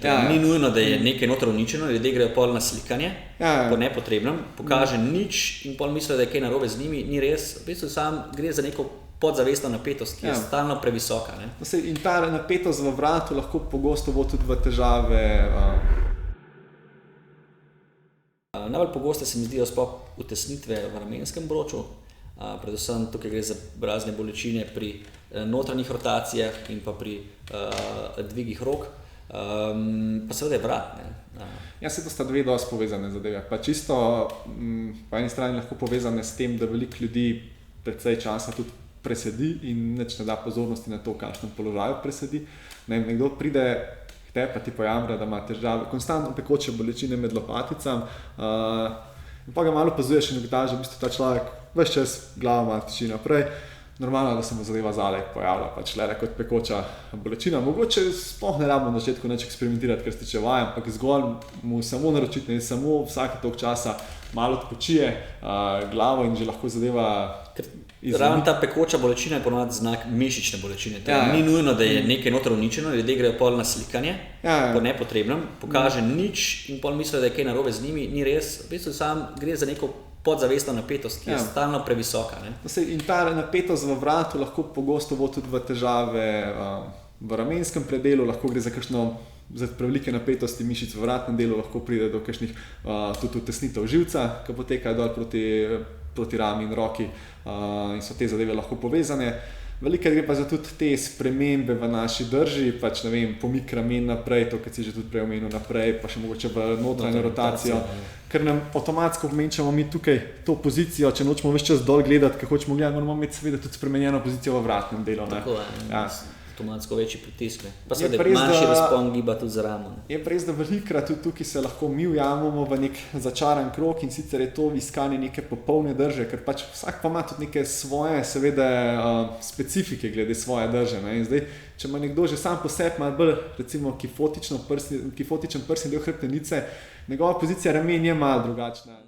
Ni nujno, da je nekaj noter uničeno, ljudje grejo pol na slikanje, po nepotrebnem, pokaže nič in pol mislijo, da je kaj narobe z njimi, ni res, v bistvu sam gre za neko podzavestno napetost, ki je stalno previsoka. In ta napetost v vratu lahko pogosto bo tudi v težave. Najbolj pogoste se mi zdijo sploh utesnitve v ramenskem obroču, predvsem tukaj gre za razne bolečine pri notranjih rotacijah in pa pri dvigih rok, pa seveda je vrat. Se to sta dve dosti povezane zadeve. Pa čisto po eni strani lahko povezane s tem, da veliko ljudi precej časa tudi presedi in nič ne da pozornosti na to, v kakšnem položaju presedi. Nekdo pride te pa ti pojamra, da ima težave, konstantno pekoče bolečine med lopaticami in pa ga malo opazuješ in ugotavljaš, da v bistvu ta človek ves čas glava malo tiči naprej. Normalno, da se mu zadeva zadaj pojavlja, pač le kot pekoča bolečina. Mogoče sploh ne rabimo na začetku nič eksperimentirati, ker se tiče vaj, ampak zgolj mu samo naročiti in samo vsake toliko časa malo odpočije glavo in že lahko zadeva Ravno ta pekoča bolečina je ponovadi znak mišične bolečine. Ni nujno, da je nekaj noter uničeno, ljudje grejo pol na slikanje, po nepotrebnem, pokaže nič in pol mislijo, da je kaj narobe z njimi, ni res, v bistvu sam gre za neko podzavestno napetost, ki je stalno previsoka. In ta napetost v vratu lahko pogosto bo tudi v težave v ramenskem predelu, lahko gre za kakšno prevelike napetosti mišic v vratnem delu, lahko pride do kakšnih tudi utesnitev živca, ki potekajo dol proti rami in roki in so te zadeve lahko povezane. Veliko gre pa za tudi te spremembe v naši drži, pač ne vem, pomik ramen naprej, to, kar si že tudi prej omenil naprej, pa še mogoče v notranjo rotacijo, ker nam avtomatsko pomenčamo mi tukaj to pozicijo, če nočemo ves čas dol gledati, kako hočemo gledati, moramo imeti seveda tudi spremenjeno pozicijo v vratnem delu. Tako je, avtomatsko večji pritisk. Pa seveda manjši razpon giba tudi za ramo. Je pa res, da velikokrat tudi tukaj se lahko mi ujamemo v nek začaran krog in sicer je to iskanje neke popolne drže, ker pač vsak pa ima tudi neke svoje seveda specifike glede svoje drže. In zdaj, če ima nekdo že sam po sebi malo bolj recimo kifotičen prsni del hrbtenice, njegova pozicija ramen je malo drugačna.